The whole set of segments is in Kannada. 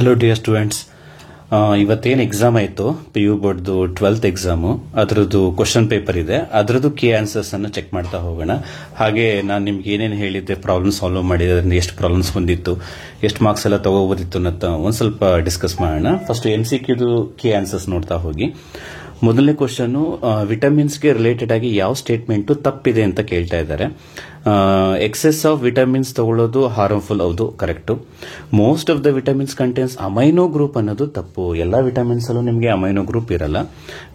ಹಲೋ ಡಿಯರ್ ಸ್ಟೂಡೆಂಟ್ಸ್, ಇವತ್ತೇನು ಎಕ್ಸಾಮ್ ಆಯಿತು ಪಿ ಯು ಬೋರ್ಡ್ದು 12th ಎಕ್ಸಾಮು, ಅದರದ್ದು ಕ್ವಶನ್ ಪೇಪರ್ ಇದೆ. ಅದರದ್ದು ಕೀ ಆನ್ಸರ್ಸ್ ಅನ್ನು ಚೆಕ್ ಮಾಡ್ತಾ ಹೋಗೋಣ. ಹಾಗೆ ನಾನು ನಿಮ್ಗೆ ಏನೇನು ಹೇಳಿದ್ದೆ, ಪ್ರಾಬ್ಲಮ್ ಸಾಲ್ವ್ ಮಾಡಿದೆ, ಅದರಿಂದ ಎಷ್ಟು ಪ್ರಾಬ್ಲಮ್ಸ್ ಬಂದಿತ್ತು, ಎಷ್ಟು ಮಾರ್ಕ್ಸ್ ಎಲ್ಲ ತಗೋಬೋದಿತ್ತು ಅನ್ನೋ ಒಂದು ಸ್ವಲ್ಪ ಡಿಸ್ಕಸ್ ಮಾಡೋಣ. ಫಸ್ಟ್ MCQದು ಕೀ ಆನ್ಸರ್ಸ್ ನೋಡ್ತಾ ಹೋಗಿ. ಮೊದಲನೇ ಕ್ವಶನ್, ವಿಟಮಿನ್ಸ್ಗೆ ರಿಲೇಟೆಡ್ ಆಗಿ ಯಾವ ಸ್ಟೇಟ್ಮೆಂಟ್ ತಪ್ಪಿದೆ ಅಂತ ಕೇಳ್ತಾ ಇದ್ದಾರೆ. ಎಕ್ಸೆಸ್ ಆಫ್ ವಿಟಮಿನ್ಸ್ ತಗೊಳ್ಳೋದು ಹಾರ್ಮ್ಫುಲ್, ಹೌದು, correct. Most of the vitamins contains amino group ಅನ್ನೋದು ತಪ್ಪು. ಎಲ್ಲ ವಿಟಮಿನ್ಸ್ ಅಲ್ಲೂ ನಿಮಗೆ ಅಮೈನೋ ಗ್ರೂಪ್ ಇರಲ್ಲ.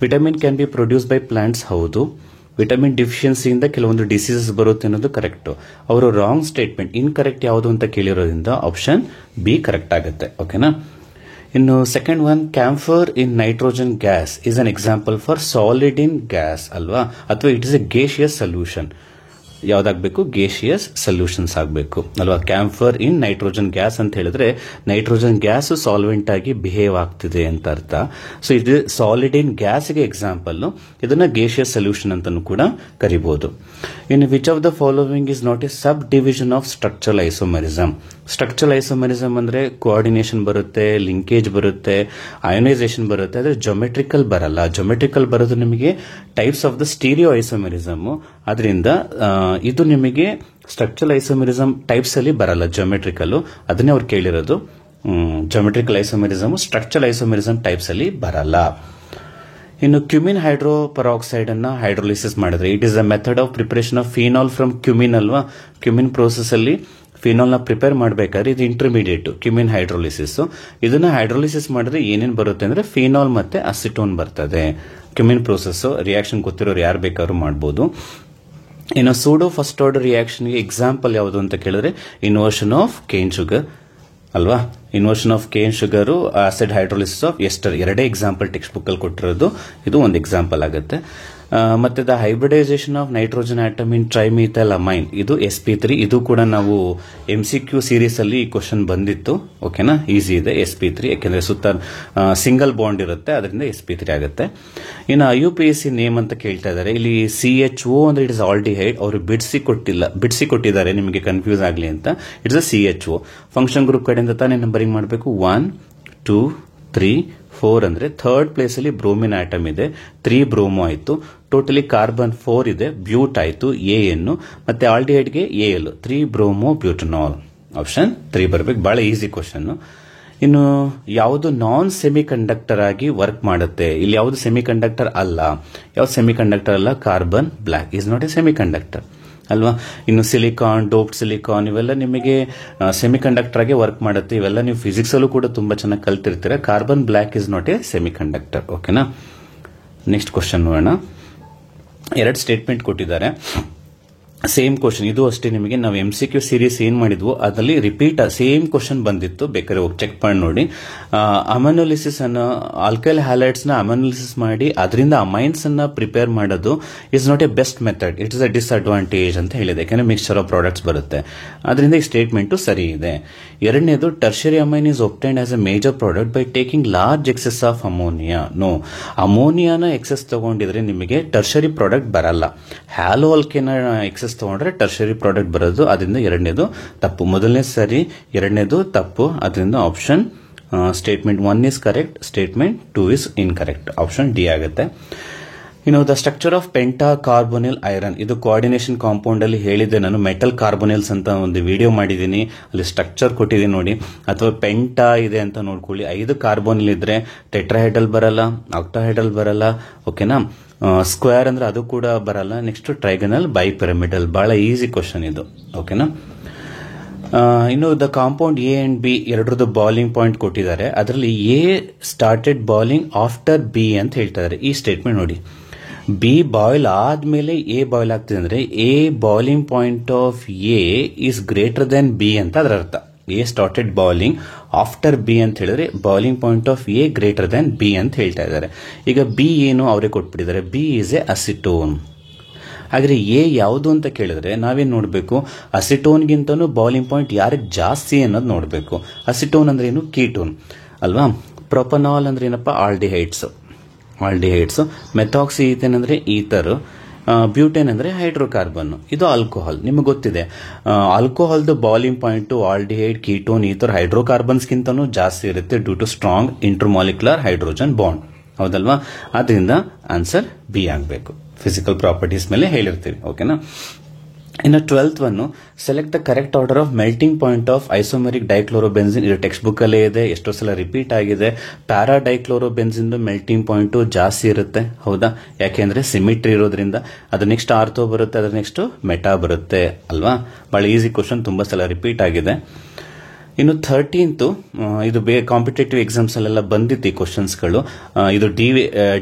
Vitamin can be produce by plants, ಹೌದು. ವಿಟಮಿನ್ ಡಿಫಿಷಿಯನ್ಸಿಯಿಂದ ಕೆಲವೊಂದು ಡಿಸೀಸಸ್ ಬರುತ್ತೆ ಅನ್ನೋದು ಕರೆಕ್ಟು. ಅವರು ರಾಂಗ್ ಸ್ಟೇಟ್ಮೆಂಟ್, ಇನ್ಕರೆಕ್ಟ್ ಯಾವುದು ಅಂತ ಕೇಳಿರೋದ್ರಿಂದ ಆಪ್ಷನ್ ಬಿ ಕರೆಕ್ಟ್ ಆಗುತ್ತೆ. ಓಕೆನಾ. ಇನ್ನು second one, camphor in nitrogen gas is an example for solid in gas ಅಲ್ವಾ, ಅಥವಾ it is a gaseous solution. ಯಾವ್ದಾಗಬೇಕು? ಗೇಷಿಯಸ್ ಸೊಲ್ಯೂಷನ್ಸ್ ಆಗಬೇಕು ಅಲ್ವಾ. ಕ್ಯಾಂಫರ್ ಇನ್ ನೈಟ್ರೋಜನ್ ಗ್ಯಾಸ್ ಅಂತ ಹೇಳಿದ್ರೆ ನೈಟ್ರೋಜನ್ ಗ್ಯಾಸ್ ಸಾಲ್ವೆಂಟ್ ಆಗಿ ಬಿಹೇವ್ ಆಗ್ತಿದೆ ಅಂತ ಅರ್ಥ. ಸೊ ಇದು ಸಾಲಿಡ್ ಇನ್ ಗ್ಯಾಸ್ಗೆ ಎಕ್ಸಾಂಪಲ್, ಇದನ್ನ ಗೇಷಿಯಸ್ ಸೊಲ್ಯೂಷನ್ ಅಂತಾನೂ ಕೂಡ ಕರಿಬಹುದು. In which of the following is not A sub division of structural isomerism. Structural isomerism ಅಂದ್ರೆ ಕೋಆರ್ಡಿನೇಷನ್ ಬರುತ್ತೆ, ಲಿಂಕೇಜ್ ಬರುತ್ತೆ, ಅಯೋನೈಸೇಷನ್ ಬರುತ್ತೆ, ಆದರೆ ಜೊಮೆಟ್ರಿಕಲ್ ಬರಲ್ಲ. ಜೊಮೆಟ್ರಿಕಲ್ ಬರೋದು ನಿಮಗೆ types of the stereo isomerism. ಅದರಿಂದ ಇದು ನಿಮಗೆ ಸ್ಟ್ರಕ್ಚರಲ್ ಐಸೋಮರಿಸಮ್ ಟೈಪ್ಸ್ ಅಲ್ಲಿ ಬರಲ್ಲ, ಜೊಮೆಟ್ರಿಕಲ್. ಅದನ್ನೇ ಅವ್ರು ಕೇಳಿರೋದು. Geometrical isomerism structural isomerism types ಅಲ್ಲಿ ಬರಲ್ಲ. ಇನ್ನು ಕ್ಯುಮಿನ್ ಹೈಡ್ರೋ ಪರಾಕ್ಸೈಡ್ ಅನ್ನ ಹೈಡ್ರೋಲಿಸಿಸ್ ಮಾಡಿದ್ರೆ it is a method of preparation of phenol from cumene ಅಲ್ವಾ. ಕ್ಯುಮಿನ್ ಪ್ರೋಸೆಸ್ ಅಲ್ಲಿ ಫಿನಾಲ್ ನ ಪ್ರಿಪೇರ್ ಮಾಡಬೇಕಾದ್ರೆ ಇದು ಇಂಟರ್ಮೀಡಿಯೇಟ್ ಕ್ಯುಮಿನ್ ಹೈಡ್ರೋಲಿಸಿಸ್. ಇದನ್ನ ಹೈಡ್ರೋಲಿಸಿಸ್ ಮಾಡಿದ್ರೆ ಏನೇನು ಬರುತ್ತೆ ಅಂದ್ರೆ ಫಿನಾಲ್ ಮತ್ತೆ ಅಸಿಟೋನ್ ಬರ್ತದೆ. ಕ್ಯುಮಿನ್ ಪ್ರೋಸೆಸ್ ರಿಯಾಕ್ಷನ್ ಗೊತ್ತಿರೋರು ಯಾರು ಬೇಕಾದ್ರೂ ಮಾಡಬಹುದು. ಇನ್ನು ಸೂಡೋ ಫಸ್ಟ್ ಆರ್ಡರ್ ರಿಯಾಕ್ಷನ್ಗೆ ಎಕ್ಸಾಂಪಲ್ ಯಾವುದು ಅಂತ ಕೇಳಿದ್ರೆ ಇನ್ವರ್ಷನ್ ಆಫ್ ಕೇನ್ ಶುಗರ್ ಅಲ್ವಾ. Inversion of cane sugar, acid hydrolysis of ester, ಎರಡೇ ಎಕ್ಸಾಂಪಲ್ ಟೆಕ್ಸ್ಟ್ ಬುಕ್ ಅಲ್ಲಿ ಕೊಟ್ಟಿರೋದು. ಇದು ಒಂದು ಎಕ್ಸಾಂಪಲ್ ಆಗುತ್ತೆ. ಮತ್ತೆ the hybridisation of nitrogen atom in trimethyl amine, ಇದು sp3. ಇದು ಕೂಡ ನಾವು MCQ ಸೀರೀಸ್ ಅಲ್ಲಿ ಈ ಕ್ವಶನ್ ಬಂದಿತ್ತು. ಓಕೆನಾ, ಈಸಿ ಇದೆ sp3, ಯಾಕೆಂದ್ರೆ ಸುತ್ತ ಸಿಂಗಲ್ ಬಾಂಡ್ ಇರುತ್ತೆ, ಅದರಿಂದ sp3 ಆಗುತ್ತೆ. ಇನ್ನು IUPAC ನೇಮ್ ಅಂತ ಕೇಳ್ತಾ ಇದ್ದಾರೆ. ಇಲ್ಲಿ CHO ಅಂದ್ರೆ ಇಟ್ ಇಸ್ ಆಲ್ಡಿಹೈಡ್. ಅವರು ಬಿಡಿಸಿ ಕೊಟ್ಟಿದ್ದಾರೆ ನಿಮಗೆ ಕನ್ಫ್ಯೂಸ್ ಆಗಲಿ ಅಂತ. It's a CHO. Function group ಕಡೆಯಿಂದ ತಾನೇ ನಂಬರಿಂಗ್ ಮಾಡಬೇಕು. 1 2 3 4 ಅಂದ್ರೆ ಥರ್ಡ್ ಪ್ಲೇಸ್ ಅಲ್ಲಿ ಬ್ರೋಮಿನ್ ಆಟಮ್ ಇದೆ, 3 ಬ್ರೋಮೋ ಆಯ್ತು. ಟೋಟಲಿ ಕಾರ್ಬನ್ 4 ಇದೆ, ಬ್ಯೂಟ್ ಆಯ್ತು AN, ಮತ್ತೆ ಆಲ್ಡಿಹೈಡ್ಗೆ AL, 3 ಬ್ರೋಮೋ ಬ್ಯೂಟನಾಲ್. ಆಪ್ಷನ್ 3 ಬರಬೇಕು. ಬಹಳ ಈಸಿ ಕ್ವಶನ್. ಇನ್ನು ಯಾವುದು ನಾನ್ ಸೆಮಿ ಕಂಡಕ್ಟರ್ ಆಗಿ ವರ್ಕ್ ಮಾಡುತ್ತೆ? ಇಲ್ಲಿ ಯಾವುದು ಸೆಮಿ ಕಂಡಕ್ಟರ್ ಅಲ್ಲ. ಯಾವ್ದು ಸೆಮಿ ಕಂಡಕ್ಟರ್ ಅಲ್ಲ? Carbon black is not a semi conductor ಅಲ್ವಾ. ಇನ್ನು ಸಿಲಿಕಾನ್, ಡೋಪ್ಡ್ ಸಿಲಿಕಾನ್, ಇವೆಲ್ಲ ನಿಮಗೆ ಸೆಮಿ ಕಂಡಕ್ಟರ್ ಆಗಿ ವರ್ಕ್ ಮಾಡುತ್ತೆ. ಇವೆಲ್ಲ ನೀವು ಫಿಸಿಕ್ಸ್ ಅಲ್ಲೂ ಕೂಡ ತುಂಬಾ ಚೆನ್ನಾಗಿ ಕಲ್ತಿರ್ತೀರ. Carbon black is not a semi conductor. ಓಕೆನಾ. ನೆಕ್ಸ್ಟ್ ಕ್ವಶನ್ ನೋಡೋಣ. 2 ಸ್ಟೇಟ್ಮೆಂಟ್ ಕೊಟ್ಟಿದ್ದಾರೆ. ಸೇಮ್ ಕ್ವಶನ್, ಇದು ಅಷ್ಟೇ. ನಿಮಗೆ ನಾವು MCQ ಸೀರೀಸ್ ಏನ್ ಮಾಡಿದ್ವು ಅದರಲ್ಲಿ ರಿಪೀಟ್ ಸೇಮ್ ಕ್ವಶನ್ ಬಂದಿತ್ತು, ಬೇಕಾದ್ರೆ ಹೋಗಿ ಚೆಕ್ ಮಾಡಿ ನೋಡಿ. ಅಮೈನೋಲಿಸಿಸ್ ಅನ್ನ, ಆಲ್ಕೈಲ್ ಹ್ಯಾಲೈಡ್ಸ್ ನ ಅಮೈನೋಲಿಸಿಸ್ ಮಾಡಿ ಅದರಿಂದ ಅಮೈನ್ಸ್ ಅನ್ನ ಪ್ರಿಪೇರ್ ಮಾಡೋದು is not A best method, it is a disadvantage ಅಂತ ಹೇಳಿದೆ. ಯಾಕಂದ್ರೆ ಮಿಕ್ಸ್ಚರ್ ಆಫ್ ಪ್ರಾಡಕ್ಟ್ಸ್ ಬರುತ್ತೆ, ಅದರಿಂದ ಈ ಸ್ಟೇಟ್ಮೆಂಟ್ ಸರಿ ಇದೆ. ಎರಡನೇದು, tertiary amine is obtained as a major product by taking large excess of ammonia. No, ಅಮೋನಿಯಾನ ಎಕ್ಸೆಸ್ ತಗೊಂಡಿದ್ರೆ ನಿಮಗೆ ಟರ್ಷರಿ ಪ್ರಾಡಕ್ಟ್ ಬರಲ್ಲ. ಹ್ಯಾಲೋ ಆಲ್ಕೇನ್ ಎಕ್ಸೆಸ್ ತಗೊಂಡ್ರೆ ಟರ್ಷರಿ ಪ್ರಾಡಕ್ಟ್ ಬರೋದು. ಅದರಿಂದ ಎರಡನೇದು ತಪ್ಪು. ಮೊದಲನೇ ಸರಿ, ಎರಡನೇದು ತಪ್ಪು. ಅದರಿಂದ option statement 1 is correct, statement 2 is incorrect. Option D ಆಗುತ್ತೆ. ಇನ್ನು the structure of pentacarbonyl iron, ಇದು ಕೋಆರ್ಡಿನೇಷನ್ ಕಾಂಪೌಂಡ್ ಅಲ್ಲಿ ಹೇಳಿದ್ದೆ ನಾನು. ಮೆಟಲ್ ಕಾರ್ಬೊನಿಲ್ಸ್ ಅಂತ ಒಂದು ವಿಡಿಯೋ ಮಾಡಿದ್ದೀನಿ, ಅಲ್ಲಿ ಸ್ಟ್ರಕ್ಚರ್ ಕೊಟ್ಟಿದ್ದೀನಿ ನೋಡಿ. ಅಥವಾ ಪೆಂಟಾ ಇದೆ ಅಂತ ನೋಡ್ಕೊಳ್ಳಿ. 5 ಕಾರ್ಬೊನಿಲ್ ಇದ್ರೆ ಟೆಟ್ರಾಹೈಡಲ್ ಬರಲ್ಲ, ಆಕ್ಟಾಹೈಡಲ್ ಬರಲ್ಲ. ಓಕೆನಾ. ಸ್ಕ್ವೇರ್ ಅಂದ್ರೆ ಅದು ಕೂಡ ಬರಲ್ಲ. Next trigonal, bipyramidal. ಬಹಳ ಈಸಿ ಕ್ವಶನ್ ಇದು. ಓಕೆನಾ. ಇನ್ನು the compound A and B ಎರಡರದ್ದು ಬಾಯ್ಲಿಂಗ್ ಪಾಯಿಂಟ್ ಕೊಟ್ಟಿದ್ದಾರೆ. ಅದರಲ್ಲಿ A started boiling after B ಅಂತ ಹೇಳ್ತಾ ಇದ್ದಾರೆ. ಈ ಸ್ಟೇಟ್ಮೆಂಟ್ ನೋಡಿ, B ಬಾಯ್ಲ್ ಆದ್ಮೇಲೆ A ಬಾಯ್ಲ್ ಆಗ್ತಿದೆ ಅಂದ್ರೆ A boiling point of A is greater than B ಅಂತ ಅದರ ಅರ್ಥ. A started boiling after B ಅಂತ ಹೇಳಿದ್ರೆ boiling point of A greater than B ಅಂತ ಹೇಳ್ತಾ ಇದ್ದಾರೆ. ಈಗ B ಏನು ಅವರೇ ಕೊಟ್ಬಿಟ್ಟಿದ್ದಾರೆ. B is A acetone. ಹಾಗಾದ್ರೆ A ಯಾವುದು ಅಂತ ಕೇಳಿದ್ರೆ ನಾವೇನ್ ನೋಡಬೇಕು? ಅಸಿಟೋನ್ಗಿಂತನೂ ಬಾಯ್ಲಿಂಗ್ ಪಾಯಿಂಟ್ ಯಾರಿಗೆ ಜಾಸ್ತಿ ಅನ್ನೋದು ನೋಡಬೇಕು. ಅಸಿಟೋನ್ ಅಂದ್ರೆ ಏನು? ಕೀಟೋನ್ ಅಲ್ವಾ. ಪ್ರೊಪನಾಲ್ ಅಂದ್ರೆ ಏನಪ್ಪಾ? ಆಲ್ಡಿಹೈಡ್ಸ್. ಮೆಥಾಕ್ಸಿ ಈಥೇನ್ ಅಂದ್ರೆ ಈಥರ್. ಬ್ಯೂಟೇನ್ ಅಂದ್ರೆ ಹೈಡ್ರೋಕಾರ್ಬನ್, ಇದು ಆಲ್ಕೋಹಾಲ್. ನಿಮಗೆ ಗೊತ್ತಿದೆ ಆಲ್ಕೋಹಾಲ್ದು ಬಾಯ್ಲಿಂಗ್ ಪಾಯಿಂಟ್ ಆಲ್ಡಿಹೈಡ್, ಕೀಟೋನ್ ಈ ತರ ಹೈಡ್ರೋಕಾರ್ಬನ್ಸ್ಗಿಂತನೂ ಜಾಸ್ತಿ ಇರುತ್ತೆ due to strong intermolecular hydrogen bond. ಹೌದಲ್ವಾ? ಆದ್ರಿಂದ ಆನ್ಸರ್ ಬಿ ಆಗಬೇಕು. ಫಿಸಿಕಲ್ ಪ್ರಾಪರ್ಟೀಸ್ ಮೇಲೆ ಹೇಳಿರ್ತೀವಿ. ಓಕೆನಾ? ಇನ್ನು 12th one, select the correct order of melting point of isomeric dichlorobenzene. ಇದು ಟೆಕ್ಸ್ಟ್ ಬುಕ್ ಅಲ್ಲೇ ಇದೆ, ಎಷ್ಟೋ ಸಲ ರಿಪೀಟ್ ಆಗಿದೆ. ಪ್ಯಾರಾ ಡೈಕ್ಲೋರೋಬೆನ್ಸಿನ್ ಮೆಲ್ಟಿಂಗ್ ಪಾಯಿಂಟ್ ಜಾಸ್ತಿ ಇರುತ್ತೆ. ಹೌದಾ? ಯಾಕೆಂದ್ರೆ ಸಿಮಿಟ್ರಿ ಇರೋದ್ರಿಂದ. ಅದು ನೆಕ್ಸ್ಟ್ ಆರ್ಥೋ ಬರುತ್ತೆ, ಅದ್ರ ನೆಕ್ಸ್ಟ್ ಮೆಟಾ ಬರುತ್ತೆ ಅಲ್ವಾ? ಬಹಳ ಈಸಿ ಕ್ವಶನ್, ತುಂಬಾ ಸಲ ರಿಪೀಟ್ ಆಗಿದೆ. ಇನ್ನು 13th, ಇದು ಕಾಂಪಿಟೇಟಿವ್ ಎಕ್ಸಾಮ್ಸ್ ಅಲ್ಲೆಲ್ಲ ಬಂದಿತ್ತು ಈ ಕ್ವಶನ್ಸ್ಗಳು. ಇದು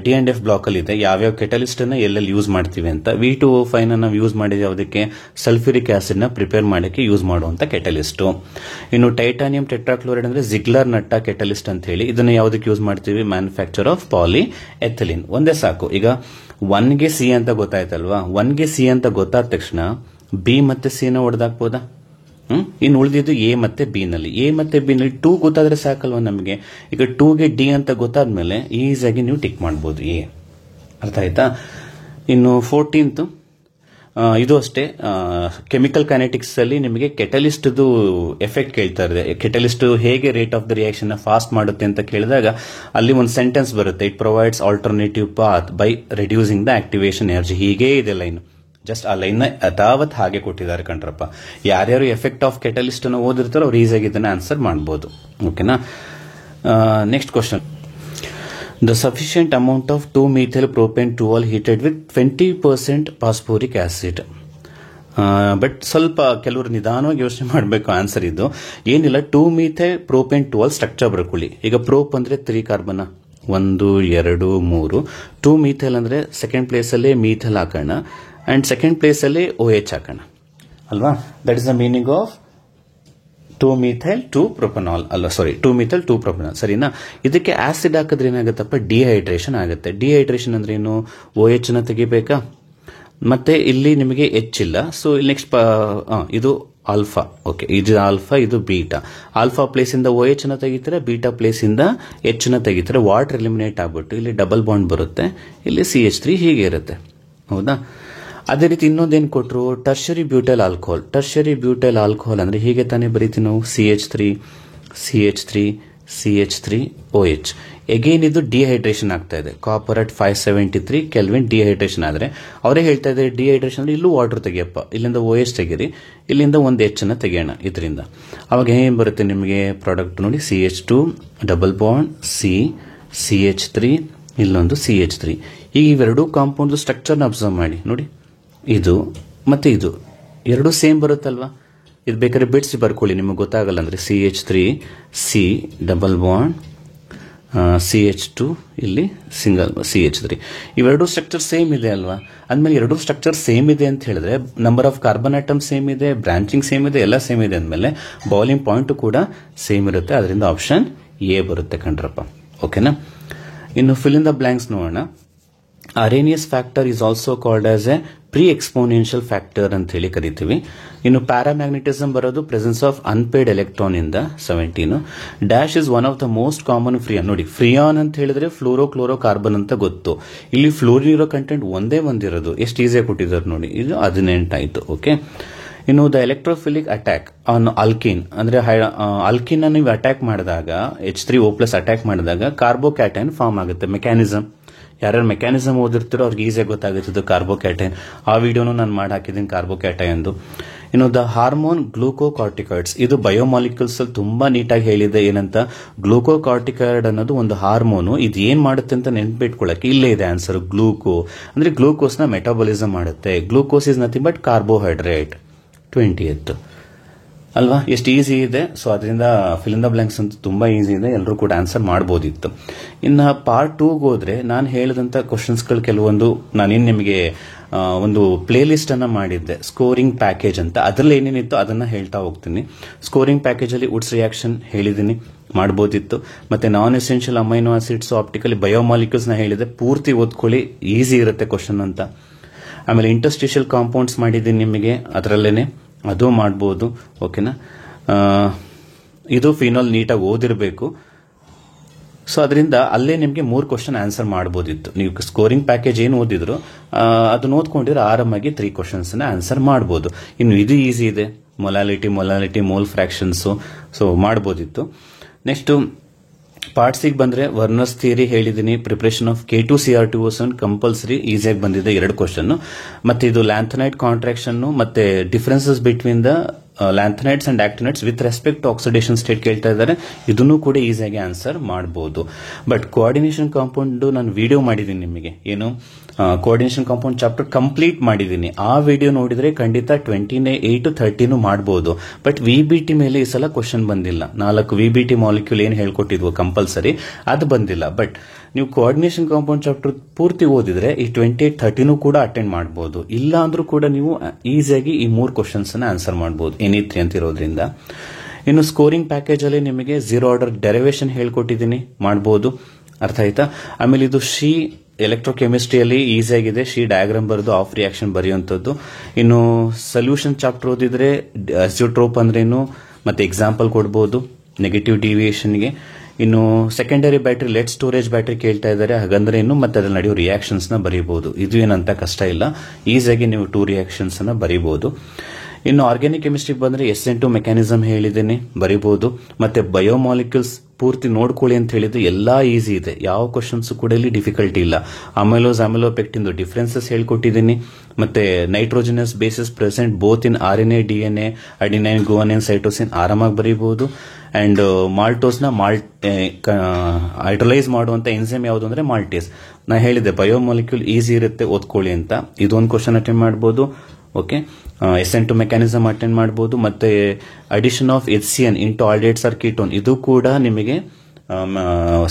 ಡಿ ಅಂಡ್ ಎಫ್ ಬ್ಲಾಕ್ ಅಲ್ಲಿ ಇದೆ, ಯಾವ್ಯಾವ ಕೆಟಲಿಸ್ಟ್ ಅನ್ನ ಎಲ್ಲೆಲ್ಲಿ ಯೂಸ್ ಮಾಡ್ತೀವಿ ಅಂತ. V2O5 ನಾವು ಯೂಸ್ ಮಾಡಿದ ಯಾವುದಕ್ಕೆ? ಸಲ್ಫ್ಯೂರಿಕ್ ಆಸಿಡ್ ನ ಪ್ರಿಪೇರ್ ಮಾಡಕ್ಕೆ ಯೂಸ್ ಮಾಡುವಂತ ಕೆಟಲಿಸ್ಟ್. ಇನ್ನು ಟೈಟಾನಿಯಂ ಟೆಟ್ರಾಕ್ಲೋರೈಡ್ ಅಂದ್ರೆ ಜಿಗ್ಲರ್ ನಟ್ಟ ಕೆಟಲಿಸ್ಟ್ ಅಂತ ಹೇಳಿ, ಇದನ್ನ ಯಾವುದಕ್ಕೆ ಯೂಸ್ ಮಾಡ್ತೀವಿ? Manufacture of polyethylene. ಒಂದೇ ಸಾಕು. ಈಗ 1ಗೆ ಸಿ ಅಂತ ಗೊತ್ತಾಯ್ತಲ್ವಾ? 1ಗೆ ಸಿ ಅಂತ ಗೊತ್ತಾದ ತಕ್ಷಣ ಬಿ ಮತ್ತೆ ಸಿ ನ ಹೊಡೆದಾಕ್ಬೋದಾ? ಇನ್ನು ಉಳಿದಿದ್ದು ಎ ಮತ್ತೆ ಬಿ ನಲ್ಲಿ. ಎ ಮತ್ತೆ ಬಿ ನಲ್ಲಿ 2 ಗೊತ್ತಾದ್ರೆ ಸಾಕಲ್ವಾ ನಮಗೆ? ಈಗ 2ಗೆ ಡಿ ಅಂತ ಗೊತ್ತಾದ್ಮೇಲೆ ಈಸಿಯಾಗಿ ನೀವು ಟಿಕ್ ಮಾಡಬಹುದು ಎ. ಅರ್ಥ ಆಯ್ತಾ? ಇನ್ನು 14th, ಇದು ಅಷ್ಟೇ, ಕೆಮಿಕಲ್ ಕೈನೆಟಿಕ್ಸ್ ಅಲ್ಲಿ ನಿಮಗೆ ಕೆಟಲಿಸ್ಟ್ ಎಫೆಕ್ಟ್ ಕೇಳ್ತಾ ಇದೆ. ಕೆಟಲಿಸ್ಟ್ ಹೇಗೆ rate of the reaction fast ಮಾಡುತ್ತೆ ಅಂತ ಕೇಳಿದಾಗ ಅಲ್ಲಿ ಒಂದು ಸೆಂಟೆನ್ಸ್ ಬರುತ್ತೆ, it provides alternative path by reducing the activation energy. ಹೀಗೆ ಇದೆ ಲೈನ್. ಜಸ್ಟ್ ಆ ಲೈನ್ ಯಥಾವತ್ ಹಾಗೆ ಕೊಟ್ಟಿದ್ದಾರೆ ಕಣ್ರಪ್ಪ. ಯಾರ್ಯಾರು ಎಫೆಕ್ಟ್ ಆಫ್ ಕೆಟಲಿಸ್ಟ್ ಅನ್ನು ಓದಿರ್ತಾರೋ ಅವ್ರು ಈಸಿಯಾಗಿ ಇದನ್ನ ಆನ್ಸರ್ ಮಾಡಬಹುದು. ಓಕೆನಾ? Next question, the sufficient amount of 2-methyl propane toluol heated with 20% phosphoric acid. But ಸ್ವಲ್ಪ ಕೆಲವರು ನಿಧಾನವಾಗಿ ಯೋಚನೆ ಮಾಡಬೇಕು ಆನ್ಸರ್ ಇದು. ಏನಿಲ್ಲ, 2-methyl propane toluol ಸ್ಟ್ರಕ್ಚರ್ ಬರ್ಕೊಳ್ಳಿ. ಈಗ ಪ್ರೋಪ್ ಅಂದ್ರೆ 3 ಕಾರ್ಬನ್, 1 2 3. 2-methyl ಅಂದ್ರೆ ಸೆಕೆಂಡ್ ಪ್ಲೇಸ್ ಅಲ್ಲಿ ಮೀಥಲ್ ಹಾಕೋಣ ಅಂಡ್ ಸೆಕೆಂಡ್ ಪ್ಲೇಸ್ ಅಲ್ಲಿ OH ಹಾಕೋಣ ಅಲ್ವಾ? That is the meaning of 2-methyl 2-propanol ಅಲ್ಲ, ಸಾರಿ 2-methyl 2-propanol. ಸರಿನಾ? ಇದಕ್ಕೆ ಆಸಿಡ್ ಹಾಕಿದ್ರೆ ಏನಾಗುತ್ತಪ್ಪ? ಡಿಹೈಡ್ರೇಷನ್ ಆಗುತ್ತೆ. ಡಿಹೈಡ್ರೇಷನ್ ಅಂದ್ರೆ ಏನು? OH ನ ತೆಗಿಬೇಕಾ? ಮತ್ತೆ ಇಲ್ಲಿ ನಿಮಗೆ H ಇಲ್ಲ, ಸೊ ಇಲ್ಲಿ ನೆಕ್ಸ್ಟ್ ಇದು ಆಲ್ಫಾ. ಓಕೆ, ಇದು ಆಲ್ಫಾ, ಇದು ಬೀಟಾ. ಆಲ್ಫಾ ಪ್ಲೇಸ್ ಇಂದ OH ನ ತೆಗಿತಾರೆ, ಬೀಟಾ ಪ್ಲೇಸ್ ಇಂದ H ನ ತೆಗಿತಾರೆ. ವಾಟರ್ ಎಲಿಮಿನೇಟ್ ಆಗ್ಬಿಟ್ಟು ಇಲ್ಲಿ ಡಬಲ್ ಬಾಂಡ್ ಬರುತ್ತೆ, ಇಲ್ಲಿ CH3 ಹೀಗೆ ಇರುತ್ತೆ. ಹೌದಾ? ಅದೇ ರೀತಿ ಇನ್ನೊಂದೇನು ಕೊಟ್ಟರು? Tertiary butyl alcohol. Tertiary butyl alcohol ಅಂದ್ರೆ ಹೀಗೆ ತಾನೇ ಬರೀತೀವಿ ನಾವು, CH3 CH3 CH3 OH. Again ಇದು ಡಿಹೈಡ್ರೇಷನ್ ಆಗ್ತಾ ಇದೆ. ಕಾಪರ್ ಅಟ್ 573 ಕೆಲ್ವಿನ್ ಡಿಹೈಡ್ರೇಷನ್ ಆದ್ರೆ ಅವರೇ ಹೇಳ್ತಾ ಇದ್ದಾರೆ ಡಿಹೈಡ್ರೇಷನ್ ಅಂದ್ರೆ ಇಲ್ಲೂ ವಾಟರ್ ತೆಗಿಯಪ್ಪ, ಇಲ್ಲಿಂದ OH ತೆಗೀರಿ, ಇಲ್ಲಿಂದ ಒಂದು H ಅನ್ನ ತೆಗೆಯೋಣ ಇದರಿಂದ. ಅವಾಗ ಏನ್ ಬರುತ್ತೆ ನಿಮಗೆ ಪ್ರಾಡಕ್ಟ್ ನೋಡಿ? CH2 ಡಬಲ್ ಬಾಂಡ್ CH3, ಇಲ್ಲೊಂದು CH3. ಈಗ ಇವೆರಡು ಕಾಂಪೌಂಡ್ ಸ್ಟ್ರಕ್ಚರ್ನ ಅಬ್ಸರ್ವ್ ಮಾಡಿ ನೋಡಿ. ಇದು ಮತ್ತೆ ಇದು ಎರಡು ಸೇಮ್ ಬರುತ್ತಲ್ವಾ? ಇದು ಬೇಕಾದ್ರೆ ಬಿಡಿಸಿ ಬರ್ಕೊಳ್ಳಿ, ನಿಮಗೆ ಗೊತ್ತಾಗಲ್ಲ ಅಂದ್ರೆ. CH3 C double bond CH2, ಇಲ್ಲಿ ಸಿಂಗಲ್ CH3. ಇವೆರಡು ಸ್ಟ್ರಕ್ಚರ್ ಸೇಮ್ ಇದೆ ಅಲ್ವಾ? ಅಂದ್ಮೇಲೆ ಎರಡು ಸ್ಟ್ರಕ್ಚರ್ ಸೇಮ್ ಇದೆ ಅಂತ ಹೇಳಿದ್ರೆ number of carbon atom same ಇದೆ, ಬ್ರಾಂಚಿಂಗ್ ಸೇಮ್ ಇದೆ, ಎಲ್ಲ ಸೇಮ್ ಇದೆ ಅಂದ್ಮೇಲೆ ಬಾಯ್ಲಿಂಗ್ ಪಾಯಿಂಟ್ ಕೂಡ ಸೇಮ್ ಇರುತ್ತೆ. ಅದರಿಂದ ಆಪ್ಷನ್ ಎ ಬರುತ್ತೆ ಕಣ್ರಪ್ಪ. ಓಕೆನಾ? ಇನ್ನು ಫಿಲ್ ಇನ್ ದ ಬ್ಲಾಂಕ್ಸ್ ನೋಡೋಣ. Arrhenius factor is also called as a pre exponential factor ಅಂತ ಹೇಳಿ ಕರಿತೀವಿ. ಇನ್ನು ಪ್ಯಾರಾಮ್ಯಾಗ್ನೆಟಿಸಮ್ ಬರೋದು ಪ್ರೆಸೆನ್ಸ್ ಆಫ್ ಅನ್ಪೇಡ್ ಎಲೆಕ್ಟ್ರಾನ್ ಇಂದ 17. Dash is one of the most common freon. ನೋಡಿ, ಫ್ರಿಯಾನ್ ಅಂತ ಹೇಳಿದ್ರೆ ಫ್ಲೋರೋ ಕಾರ್ಬನ್ ಅಂತ ಗೊತ್ತು. ಇಲ್ಲಿ ಫ್ಲೋರಿನ್ ಇರೋ ಕಂಟೆಂಟ್ ಒಂದೇ ಒಂದಿರೋದು. ಎಷ್ಟು ಈಸಿಯಾಗಿ ಕೊಟ್ಟಿದ್ದಾರೆ ನೋಡಿ. ಇದು 18 ಆಯ್ತು. ಓಕೆ. ಇನ್ನು the electrophilic attack on alkene ಅಂದ್ರೆ ಆಲ್ಕಿನ್ ಅನ್ನು ನೀವು ಅಟ್ಯಾಕ್ ಮಾಡಿದಾಗ H3O+ ಅಟ್ಯಾಕ್ ಮಾಡಿದಾಗ ಕಾರ್ಬೋಕ್ಯಾಟೈನ್ ಫಾರ್ಮ್ ಆಗುತ್ತೆ. ಮೆಕ್ಯಾನಿಸಮ್ ಯಾರ್ಯಾರು ಮೆಕ್ಯಾನಿಸಮ್ ಓದಿರ್ತೀರೋ ಅವ್ರಿಗೆ ಈಸಿಯಾಗಿ ಗೊತ್ತಾಗುತ್ತೆ ಕಾರ್ಬೋಕ್ಯಾಟೈನ್. ಆ ವಿಡಿಯೋನು ನಾನು ಮಾಡಿ ಹಾಕಿದ್ದೀನಿ ಕಾರ್ಬೋಕ್ಯಾಟೈನ್. ಇನ್ನು ದ ಹಾರ್ಮೋನ್ ಗ್ಲೂಕೋಕಾರ್ಟಿಕಾಯ್ಡ್ಸ್, ಇದು ಬಯೋಮಾಲಿಕ್ಯೂಲ್ಸ್ ಅಲ್ಲಿ ತುಂಬಾ ನೀಟಾಗಿ ಹೇಳಿದೆ. ಏನಂತ? ಗ್ಲೂಕೋಕಾರ್ಟಿಕಾಯ್ಡ್ ಅನ್ನೋದು ಒಂದು ಹಾರ್ಮೋನು. ಇದು ಏನ್ ಮಾಡುತ್ತೆ ಅಂತ ನೆನ್ಪಿಟ್ಕೊಳ್ಳಕ್ಕೆ ಇಲ್ಲೇ ಇದೆ ಆನ್ಸರ್. ಗ್ಲೂಕೋ ಅಂದ್ರೆ ಗ್ಲೂಕೋಸ್ ನ ಮೆಟಾಬಾಲಿಸಮ್ ಮಾಡುತ್ತೆ. Glucose is nothing but carbohydrate. 20th ಅಲ್ವಾ? ಎಷ್ಟು ಈಸಿ ಇದೆ. ಸೊ ಅದರಿಂದ ಫಿಲ್ ಇನ್ ದ ಬ್ಲಾಂಕ್ಸ್ ಅಂತ ತುಂಬಾ ಈಸಿ ಇದೆ, ಎಲ್ಲರೂ ಕೂಡ ಆನ್ಸರ್ ಮಾಡಬಹುದಿತ್ತು. ಇನ್ನು ಪಾರ್ಟ್ 2ಗೆ ಹೋದ್ರೆ ನಾನು ಹೇಳಿದಂತ ಕ್ವಶನ್ಸ್ಗಳು ಕೆಲವೊಂದು ನಾನೇನು ನಿಮಗೆ ಒಂದು ಪ್ಲೇ ಲಿಸ್ಟ್ ಅನ್ನ ಮಾಡಿದ್ದೆ, ಸ್ಕೋರಿಂಗ್ ಪ್ಯಾಕೇಜ್ ಅಂತ. ಅದರಲ್ಲಿ ಏನೇನಿತ್ತು ಅದನ್ನ ಹೇಳ್ತಾ ಹೋಗ್ತೀನಿ. ಸ್ಕೋರಿಂಗ್ ಪ್ಯಾಕೇಜ್ ಅಲ್ಲಿ ವುಡ್ಸ್ ರಿಯಾಕ್ಷನ್ ಹೇಳಿದ್ದೀನಿ, ಮಾಡಬಹುದಿತ್ತು. ಮತ್ತೆ non essential amino acids, optically biomolecules ನ ಹೇಳಿದೆ. ಪೂರ್ತಿ ಓದ್ಕೊಳ್ಳಿ, ಈಸಿ ಇರುತ್ತೆ ಕ್ವಶನ್ ಅಂತ. ಆಮೇಲೆ ಇಂಟರ್ಸ್ಟಿಷಿಯಲ್ ಕಾಂಪೌಂಡ್ಸ್ ಮಾಡಿದ್ದೀನಿ ನಿಮಗೆ, ಅದರಲ್ಲೇನೆ ಅದು ಮಾಡಬಹುದು. ಓಕೆನಾ? ಇದು ಫಿನಾಲ್ ನೀಟಾಗಿ ಓದಿರಬೇಕು. ಸೊ ಅದರಿಂದ ಅಲ್ಲೇ ನಿಮಗೆ 3 ಕ್ವಶನ್ ಆನ್ಸರ್ ಮಾಡಬಹುದಿತ್ತು. ನೀವು ಸ್ಕೋರಿಂಗ್ ಪ್ಯಾಕೇಜ್ ಏನು ಓದಿದ್ರು ಅದನ್ನ ಓದ್ಕೊಂಡಿದ್ರೆ ಆರಾಮಾಗಿ 3 ಕ್ವಶನ್ಸ್ ಆನ್ಸರ್ ಮಾಡಬಹುದು. ಇನ್ನು ಇದು ಈಸಿ ಇದೆ, ಮೊಲಾಲಿಟಿ ಮೋಲ್ ಫ್ರಾಕ್ಷನ್ಸ್, ಸೊ ಮಾಡಬಹುದಿತ್ತು. ನೆಕ್ಸ್ಟ್ ಪಾರ್ಟ್ ಸಿಗೆ ಬಂದ್ರೆ ವರ್ನರ್ಸ್ ಥಿಯರಿ ಹೇಳಿದೀನಿ. Preparation of K2 CR207 compulsory ಈಸಿಯಾಗಿ ಬಂದಿದೆ 2 ಕ್ವಶನ್. ಮತ್ತೆ ಇದು ಲ್ಯಾಂಥನೈಟ್ ಕಾಂಟ್ರಾಕ್ಷನ್ ಮತ್ತೆ differences between the lanthanides and actinides with respect to oxidation state ಕೇಳ್ತಾ ಇದ್ದಾರೆ. ಇದನ್ನು ಕೂಡ ಈಸಿಯಾಗಿ ಆನ್ಸರ್ ಮಾಡಬಹುದು. ಬಟ್ ಕೋಆರ್ಡಿನೇಷನ್ ಕಾಂಪೌಂಡ್ ನಾನು ವಿಡಿಯೋ ಮಾಡಿದ್ದೀನಿ ನಿಮಗೆ, ಏನು ಕೋಆರ್ಡಿನೇಷನ್ ಕಾಂಪೌಂಡ್ ಚಾಪ್ಟರ್ ಕಂಪ್ಲೀಟ್ ಮಾಡಿದ್ದೀನಿ. ಆ ವಿಡಿಯೋ ನೋಡಿದ್ರೆ ಖಂಡಿತ 28 30 ಮಾಡಬಹುದು. ಬಟ್ VBT ಮೇಲೆ ಈ ಸಲ ಕ್ವಶನ್ ಬಂದಿಲ್ಲ. 4 VBT ಮಾಲಿಕ್ಯೂಲ್ ಏನು ಹೇಳ್ಕೊಟ್ಟಿದ್ವು ಕಂಪಲ್ಸರಿ ಅದು ಬಂದಿಲ್ಲ. ಬಟ್ ನೀವು ಕೋಆರ್ಡಿನೇಷನ್ ಕಾಂಪೌಂಡ್ ಚಾಪ್ಟರ್ ಪೂರ್ತಿ ಓದಿದ್ರೆ ಈ 28 30 ಕೂಡ ಅಟೆಂಡ್ ಮಾಡಬಹುದು. ಇಲ್ಲ ಅಂದ್ರೂ ಕೂಡ ನೀವು ಈಸಿಯಾಗಿ ಈ 3 ಕ್ವಶನ್ಸ್ ಆನ್ಸರ್ ಮಾಡಬಹುದು ಎನಿ 3 ಅಂತ ಇರೋದ್ರಿಂದ. ಇನ್ನು ಸ್ಕೋರಿಂಗ್ ಪ್ಯಾಕೇಜ್ ಅಲ್ಲಿ ನಿಮಗೆ 0 ಆರ್ಡರ್ ಡೆರಿವೇಶನ್ ಹೇಳ್ಕೊಟ್ಟಿದ್ದೀನಿ, ಮಾಡಬಹುದು. ಅರ್ಥ ಆಯ್ತಾ? ಆಮೇಲೆ ಇದು ಎಲೆಕ್ಟ್ರೋಕೆಮಿಸ್ಟ್ರಿಯಲ್ಲಿ ಈಸಿ ಆಗಿದೆ. ಡಯಾಗ್ರಾಮ್ ಬರೆದು ಆಫ್ ರಿಯಾಕ್ಷನ್ ಬರೆಯುವಂಥದ್ದು. ಇನ್ನು ಸೊಲ್ಯೂಷನ್ ಚಾಪ್ಟರ್ ಓದಿದ್ರೆ ಅಸಿಯೋಟ್ರೋಪ್ ಅಂದ್ರೇನು ಮತ್ತೆ ಎಕ್ಸಾಂಪಲ್ ಕೊಡಬಹುದು ನೆಗೆಟಿವ್ ಡಿವಿಯೇಷನ್ಗೆ. ಇನ್ನು secondary battery lead storage battery ಕೇಳ್ತಾ ಇದ್ದಾರೆ, ಹಾಗಂದ್ರೆ ಏನು ಮತ್ತೆ ಅದ್ರಲ್ಲಿ ನಡೆಯೋ ರಿಯಾಕ್ಷನ್ಸ್ ನ ಬರೀಬಹುದು. ಇದು ಏನಂತ ಕಷ್ಟ ಇಲ್ಲ, ಈಸಿಯಾಗಿ ನೀವು 2 ರಿಯಾಕ್ಷನ್ಸ್ ನ ಬರೀಬಹುದು. ಇನ್ನು ಆರ್ಗ್ಯಾನಿಕ್ ಕೆಮಿಸ್ಟ್ರಿ ಬಂದ್ರೆ SN2 ಮೆಕ್ಯಾನಿಸಮ್ ಹೇಳಿದ್ದೇನೆ, ಬರೀಬಹುದು. ಮತ್ತೆ ಬಯೋಮಾಲಿಕ್ಯೂಲ್ಸ್ ಪೂರ್ತಿ ನೋಡ್ಕೊಳ್ಳಿ ಅಂತ ಹೇಳಿದ್ರೆ ಎಲ್ಲಾ ಈಸಿ ಇದೆ, ಯಾವ ಕ್ವಶನ್ಸ್ ಕೂಡ ಇಲ್ಲಿ ಡಿಫಿಕಲ್ಟಿ ಇಲ್ಲ. ಅಮೈಲೋಪೆಕ್ಟಿನ್ ಡಿಫರೆನ್ಸಸ್ ಹೇಳ್ಕೊಟ್ಟಿದ್ದೀನಿ. ಮತ್ತೆ nitrogenous bases present both in RNA DNA adenine guanine cytosine ಆರಾಮಾಗಿ ಬರೀಬಹುದು. ಅಂಡ್ ಮಾಲ್ಟೋಸ್ ನ ಹೈಡ್ರಲೈಸ್ ಮಾಡುವಂತ ಎನ್ಸೈಮ್ ಯಾವುದು ಅಂದ್ರೆ ಮಾಲ್ಟೇಸ್. ನಾ ಹೇಳಿದೆ ಬಯೋಮಾಲಿಕ್ಯೂಲ್ ಈಸಿ ಇರುತ್ತೆ ಓದ್ಕೊಳ್ಳಿ ಅಂತ. ಇದೊಂದು ಕ್ವಶನ್ ಅಟೆಂಡ್ ಮಾಡಬಹುದು. ಓಕೆ, SN2 ಮೆಕ್ಯಾನಿಸಮ್ ಅಟೆಂಡ್ ಮಾಡಬಹುದು. ಮತ್ತೆ addition of HCN into aldehydes or ketone ಇದು ಕೂಡ ನಿಮಗೆ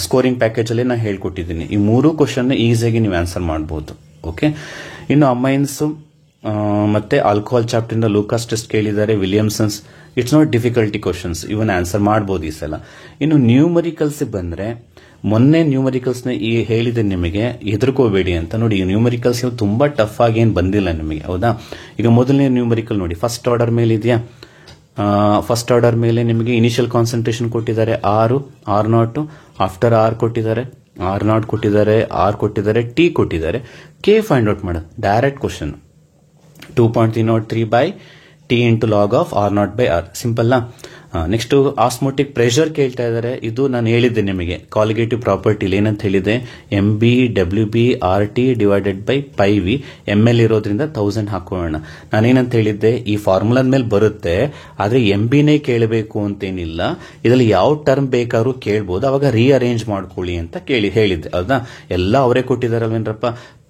ಸ್ಕೋರಿಂಗ್ ಪ್ಯಾಕೇಜ್ ಅಲ್ಲಿ ನಾ ಹೇಳ್ಕೊಟ್ಟಿದ್ದೀನಿ. ಈ 3 ಕ್ವಶನ್ ಈಸಿಯಾಗಿ ನೀವು ಆನ್ಸರ್ ಮಾಡಬಹುದು. ಓಕೆ, ಇನ್ನು ಅಮೈನ್ಸ್ ಮತ್ತೆ ಆಲ್ಕೋಹಾಲ್ ಚಾಪ್ಟರ್ ಇಂದ ಲೂಕಾಸ್ ಟೆಸ್ಟ್ ಕೇಳಿದ್ದಾರೆ, Williamson's. It's not difficulty questions, even answer ಮಾಡಬಹುದು ಈ ಸಲ. ಇನ್ನು ನ್ಯೂಮರಿಕಲ್ಸ್ ಬಂದ್ರೆ ಮೊನ್ನೆ ನ್ಯೂಮರಿಕಲ್ಸ್ ನ ಹೇಳಿದೆ ನಿಮಗೆ, ಹೆದರ್ಕೋಬೇಡಿ ಅಂತ. ನೋಡಿ ನ್ಯೂಮರಿಕಲ್ಸ್ ತುಂಬಾ ಟಫ್ ಆಗಿ ಏನ್ ಬಂದಿಲ್ಲ ನಿಮಗೆ, ಹೌದಾ? ಈಗ ಮೊದಲನೇ ನ್ಯೂಮರಿಕಲ್ ನೋಡಿ, ಫಸ್ಟ್ ಆರ್ಡರ್ ಮೇಲೆ ಇದೆಯಾ? ಫಸ್ಟ್ ಆರ್ಡರ್ ಮೇಲೆ ನಿಮಗೆ ಇನಿಷಿಯಲ್ ಕಾನ್ಸಂಟ್ರೇಷನ್ ಕೊಟ್ಟಿದ್ದಾರೆ R0, ಆಫ್ಟರ್ R ಕೊಟ್ಟಿದ್ದಾರೆ, R0 ಕೊಟ್ಟಿದ್ದಾರೆ, R ಕೊಟ್ಟಿದ್ದಾರೆ, T ಕೊಟ್ಟಿದ್ದಾರೆ, K ಫೈಂಡ್ ಔಟ್ ಮಾಡೋದು direct question. 2.303 by T into log of R0 by R. Simple. Next osmotic pressure ಕೇಳ್ತಾ ಇದ್ದಾರೆ. ಇದು ನಾನು ಹೇಳಿದ್ದೆ ನಿಮಗೆ ಕಾಲಿಗೇಟಿವ್ ಪ್ರಾಪರ್ಟಿ ಏನಂತ ಹೇಳಿದೆ, MB/WB RT divided by πV. ML ಇರೋದ್ರಿಂದ 1000 ಹಾಕೋಣ. ನಾನೇನಂತ ಹೇಳಿದ್ದೆ, ಈ ಫಾರ್ಮುಲಾದ ಮೇಲೆ ಬರುತ್ತೆ, ಆದ್ರೆ MBನೇ ಕೇಳಬೇಕು ಅಂತೇನಿಲ್ಲ. ಇದರಲ್ಲಿ ಯಾವ ಟರ್ಮ್ ಬೇಕಾದ್ರೂ ಕೇಳ್ಬೋದು, ಅವಾಗ ರೀಅರೇಂಜ್ ಮಾಡ್ಕೊಳ್ಳಿ ಅಂತ ಹೇಳಿದ್ದೆ, ಹೌದಾ? ಎಲ್ಲ ಅವರೇ ಕೊಟ್ಟಿದಾರಲ್ವೇನ್ರಪ್ಪ.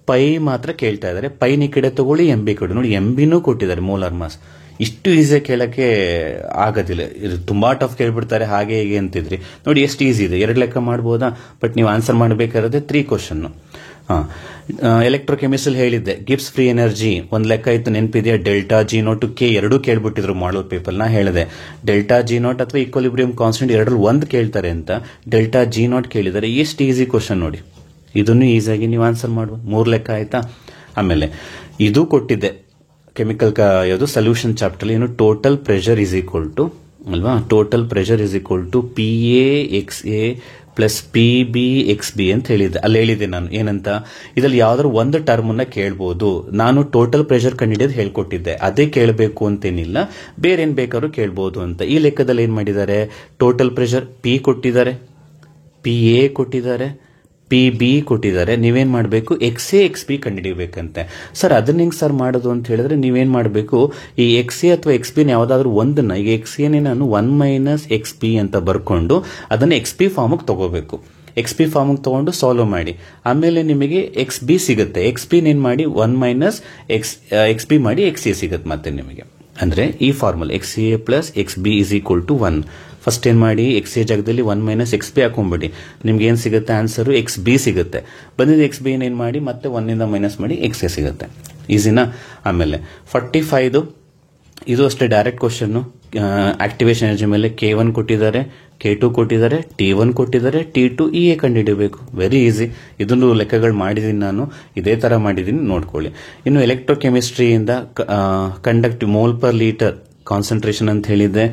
ಪೈ ಮಾತ್ರ ಕೇಳ್ತಾ ಇದ್ದಾರೆ, ಪೈನ ಈ ಕಡೆ ತಗೊಳ್ಳಿ, MB ಕಡೆ ನೋಡಿ, MBನೂ ಕೊಟ್ಟಿದ್ದಾರೆ ಮೋಲಾರ್ ಮಾಸ್. ಇಷ್ಟು ಈಸಿಯಾಗಿ ಕೇಳಕ್ಕೆ ಆಗೋದಿಲ್ಲ, ಇದು ತುಂಬಾ ಟಫ್ ಕೇಳ್ಬಿಡ್ತಾರೆ ಹಾಗೆ ಹೀಗೆ ಅಂತಿದ್ರಿ. ನೋಡಿ ಎಷ್ಟು ಈಸಿ ಇದೆ, 2 ಲೆಕ್ಕ ಮಾಡಬಹುದಾ? ಬಟ್ ನೀವು ಆನ್ಸರ್ ಮಾಡಬೇಕಾದ್ರೆ 3 ಕ್ವಶನ್. ಎಲೆಕ್ಟ್ರೋಕೆಮಿಸ್ಟ್ರಿ ಹೇಳಿದ್ದೆ, ಗಿಬ್ಸ್ ಫ್ರೀ ಎನರ್ಜಿ ಒಂದು ಲೆಕ್ಕ ಇತ್ತು, ನೆನಪಿದೆಯಾ? ಡೆಲ್ಟಾ G0 K ಎರಡೂ ಕೇಳ್ಬಿಟ್ಟಿದ್ರು ಮಾಡಲ್ ಪೇಪರ್. ನಾ ಹೇಳಿದೆ ಡೆಲ್ಟಾ G0 ಅಥವಾ ಈಕ್ವಲಿಬ್ರಿಯಂ ಕಾನ್ಸ್ಟೆಂಟ್ ಎರಡರಲ್ಲಿ ಒಂದು ಕೇಳ್ತಾರೆ ಅಂತ. ಡೆಲ್ಟಾ G0 ಕೇಳಿದ್ದಾರೆ, ಎಷ್ಟು ಈಸಿ ಕ್ವಶನ್ ನೋಡಿ. ಇದನ್ನು ಈಸಿಯಾಗಿ ನೀವು ಆನ್ಸರ್ ಮಾಡಬಹುದು. 3 ಲೆಕ್ಕ ಆಯ್ತಾ? ಆಮೇಲೆ ಇದು ಕೊಟ್ಟಿದ್ದೆ ಕೆಮಿಕಲ್ ಯಾವುದು ಸೊಲ್ಯೂಷನ್ ಚಾಪ್ಟರ್, ಏನು total pressure is equal to ಅಲ್ವಾ, total pressure is equal to PA/XA plus PB/XB ಅಂತ ಹೇಳಿದ್ದೆ. ಅಲ್ಲಿ ಹೇಳಿದ್ದೆ ನಾನು ಏನಂತ, ಇದರಲ್ಲಿ ಯಾವ್ದಾದ್ರು ಒಂದು ಟರ್ಮ್ ಅನ್ನ ಕೇಳಬಹುದು. ನಾನು ಟೋಟಲ್ ಪ್ರೆಷರ್ ಕಂಡಿಡಿಯೋದು ಹೇಳ್ಕೊಟ್ಟಿದ್ದೆ, ಅದೇ ಕೇಳಬೇಕು ಅಂತೇನಿಲ್ಲ, ಬೇರೆ ಏನ್ ಬೇಕಾದ್ರೂ ಕೇಳಬಹುದು ಅಂತ. ಈ ಲೆಕ್ಕದಲ್ಲಿ ಏನ್ ಮಾಡಿದ್ದಾರೆ, ಟೋಟಲ್ ಪ್ರೆಷರ್ P ಕೊಟ್ಟಿದ್ದಾರೆ, PA ಕೊಟ್ಟಿದ್ದಾರೆ, PB ಕೊಟ್ಟಿದ್ದಾರೆ. ನೀವೇನ್ ಮಾಡಬೇಕು, XA XB ಕಂಡುಹಿಡಿಯಬೇಕಂತೆ. ಸರ್ ಅದನ್ನ ಹೆಂಗ್ ಸರ್ ಮಾಡೋದು ಅಂತ ಹೇಳಿದ್ರೆ, ನೀವೇನ್ ಮಾಡಬೇಕು, ಈ XA ಅಥವಾ XB ಯಾವ್ದಾದ್ರು ಒಂದನ್ನ, ಈಗ XA ನಾನು 1 - XB ಅಂತ ಬರ್ಕೊಂಡು ಅದನ್ನ XB ಫಾರ್ಮ್ ತಗೋಬೇಕು. XB ಫಾರ್ಮ್ ತಗೊಂಡು ಸಾಲ್ವ್ ಮಾಡಿ, ಆಮೇಲೆ ನಿಮಗೆ XB ಸಿಗುತ್ತೆ. XB ಏನ್ ಮಾಡಿ 1 - XB ಮಾಡಿ XA ಸಿಗುತ್ತೆ ಮತ್ತೆ ನಿಮಗೆ. ಅಂದ್ರೆ ಈ formula XA plus XB is equal to 1. First ಏನ್ ಮಾಡಿ, XA ಜಾಗದಲ್ಲಿ 1 - XB ಹಾಕೊಂಡ್ಬಿಡಿ, ನಿಮ್ಗೆ ಏನ್ ಸಿಗುತ್ತೆ ಆನ್ಸರ್, XB ಸಿಗುತ್ತೆ. ಬಂದಿದೆ XB ಏನ್ ಮಾಡಿ ಮತ್ತೆ 1 ಇಂದ ಮೈನಸ್ ಮಾಡಿ XA ಸಿಗುತ್ತೆ. ಈಸಿನಾ? ಆಮೇಲೆ 45 ಇದು ಅಷ್ಟೇ ಡೈರೆಕ್ಟ್ ಕ್ವಶನ್. ಆಕ್ಟಿವೇಶನ್ ಎನರ್ಜಿ ಮೇಲೆ K1 ಕೊಟ್ಟಿದ್ದಾರೆ, K2 ಕೊಟ್ಟಿದ್ದಾರೆ, T1 ಕೊಟ್ಟಿದ್ದಾರೆ, T2 EA ಕಂಡುಹಿಡಿಯಬೇಕು. Very easy. ಇದನ್ನು ಲೆಕ್ಕಗಳು ಮಾಡಿದೀನಿ ನಾನು, ಇದೇ ತರ ಮಾಡಿದೀನಿ, ನೋಡ್ಕೊಳ್ಳಿ. ಇನ್ನು ಎಲೆಕ್ಟ್ರೋಕೆಮಿಸ್ಟ್ರಿಯಿಂದ conductive mole per litre concentration ಅಂತ ಹೇಳಿದ್ದೆ,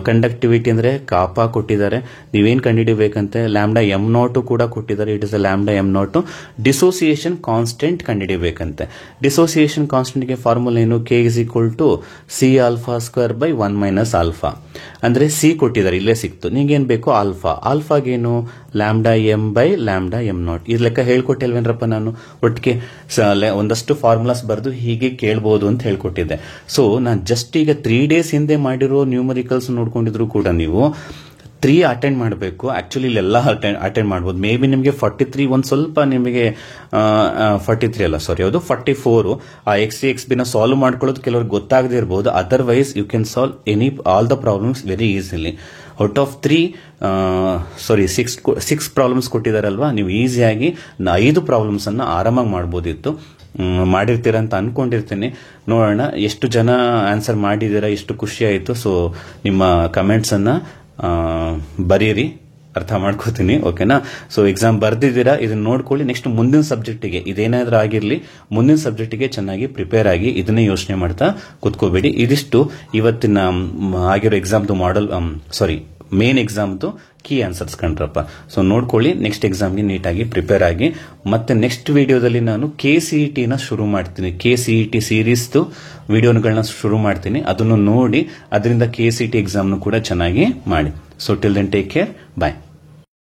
ಕಂಡಕ್ಟಿವಿಟಿ ಅಂದ್ರೆ ಕಾಪಾ ಕೊಟ್ಟಿದ್ದಾರೆ, ನೀವೇನ್ ಕಂಡುಹಿಡಿಬೇಕಂತೆ ಲ್ಯಾಂಬ್ಡಾ ಎಂ ನಾಟ್ ಕೂಡ ಕೊಟ್ಟಿದ್ದಾರೆ, it is a lambda M naught. Dissociation constant ಕಂಡುಹಿಡಿಬೇಕಂತೆ. ಡಿಸೋಸಿಯೇಷನ್ ಕಾನ್ಸ್ಟೆಂಟ್ ಗೆ ಫಾರ್ಮುಲಾ ಏನು, K is equal to C alpha square by 1 minus alpha. ಅಂದ್ರೆ ಸಿ ಕೊಟ್ಟಿದ್ದಾರೆ, ಇಲ್ಲೇ ಸಿಕ್ತು. ನಿಂಗೇನ್ ಬೇಕು ಆಲ್ಫಾ, ಆಲ್ಫಾಗೇನು lambda M by lambda M naught. ಈ ಲೆಕ್ಕ ಹೇಳ್ಕೊಟ್ಟಿಲ್ವೇನ್ರಪ್ಪ ನಾನು, ಒಟ್ಟಿಗೆ ಒಂದಷ್ಟು ಫಾರ್ಮುಲಾಸ್ ಬರೆದು ಹೀಗೆ ಕೇಳಬಹುದು ಅಂತ ಹೇಳ್ಕೊಟ್ಟಿದ್ದೆ. ಸೊ ನಾನು ಜಸ್ಟ್ ಈಗ 3 days ಹಿಂದೆ ಮಾಡಿರೋ ನ್ಯೂಮರಿಕಲ್ಸ್ ನೋಡ್ಕೊಂಡಿದ್ರು ಕೂಡ ನೀವು 3 ಅಟೆಂಡ್ ಮಾಡಬೇಕು. ಆಕ್ಚುಲಿ ಇಲ್ಲೆಲ್ಲ ಅಟೆಂಡ್ ಮಾಡಬಹುದು. ಮೇ ಬಿ ನಿಮಗೆ 43 ಒಂದ್ ಸ್ವಲ್ಪ ನಿಮಗೆ 43 ಅಲ್ಲ ಸಾರಿ ಅದು 44 ಆ ಎಕ್ಸ್ ಬಿನ ಸಾಲ್ವ್ ಮಾಡ್ಕೊಳ್ಳೋದು ಕೆಲವ್ರಿಗೆ ಗೊತ್ತಾಗದೇ ಇರಬಹುದು. Otherwise you can solve all the problems very easily. Out of 6 problems ಕೊಟ್ಟಿದಾರಲ್ವಾ, ನೀವು ಈಸಿಯಾಗಿ 5 ಪ್ರಾಬ್ಲಮ್ಸ್ ಅನ್ನ ಆರಾಮಾಗಿ ಮಾಡಬಹುದಿತ್ತು. ಮಾಡಿರ್ತೀರಾ ಅಂತ ಅನ್ಕೊಂಡಿರ್ತೀನಿ. ನೋಡೋಣ ಎಷ್ಟು ಜನ ಆನ್ಸರ್ ಮಾಡಿದ್ದೀರಾ, ಎಷ್ಟು ಖುಷಿ ಆಯಿತು. ಸೊ ನಿಮ್ಮ ಕಮೆಂಟ್ಸ್ ಅನ್ನ ಬರೀರಿ, ಅರ್ಥ ಮಾಡ್ಕೋತೀನಿ. ಓಕೆನಾ? ಸೊ ಎಕ್ಸಾಮ್ ಬರ್ದಿದ್ದೀರಾ, ಇದನ್ನ ನೋಡ್ಕೊಳ್ಳಿ. ನೆಕ್ಸ್ಟ್ ಮುಂದಿನ ಸಬ್ಜೆಕ್ಟಿಗೆ ಇದೇನಾದ್ರೂ ಆಗಿರ್ಲಿ, ಮುಂದಿನ ಸಬ್ಜೆಕ್ಟಿಗೆ ಚೆನ್ನಾಗಿ ಪ್ರಿಪೇರ್ ಆಗಿ ಇದನ್ನೇ ಯೋಚನೆ ಮಾಡ್ತಾ ಕುತ್ಕೋಬೇಡಿ. ಇದಿಷ್ಟು ಇವತ್ತಿನ ಆಗಿರೋ ಎಕ್ಸಾಮ್ದು ಮೇನ್ ಎಕ್ಸಾಮ್ದು ಕೀ ಆನ್ಸರ್ಸ್ ಕಂಡ್ರಪ್ಪ. ಸೊ ನೋಡ್ಕೊಳ್ಳಿ, ನೆಕ್ಸ್ಟ್ ಎಕ್ಸಾಮ್ಗೆ ನೀಟಾಗಿ ಪ್ರಿಪೇರ್ ಆಗಿ. ಮತ್ತೆ ನೆಕ್ಸ್ಟ್ ವಿಡಿಯೋದಲ್ಲಿ ನಾನು KCET ನ ಶುರು ಮಾಡ್ತೀನಿ. KCET ಸೀರೀಸ್ದು ವಿಡಿಯೋಗಳನ್ನ ಶುರು ಮಾಡ್ತೀನಿ. ಅದನ್ನು ನೋಡಿ ಅದರಿಂದ KCET ಎಕ್ಸಾಮ್ನು ಕೂಡ ಚೆನ್ನಾಗಿ ಮಾಡಿ. So till then take care, ಬಾಯ್.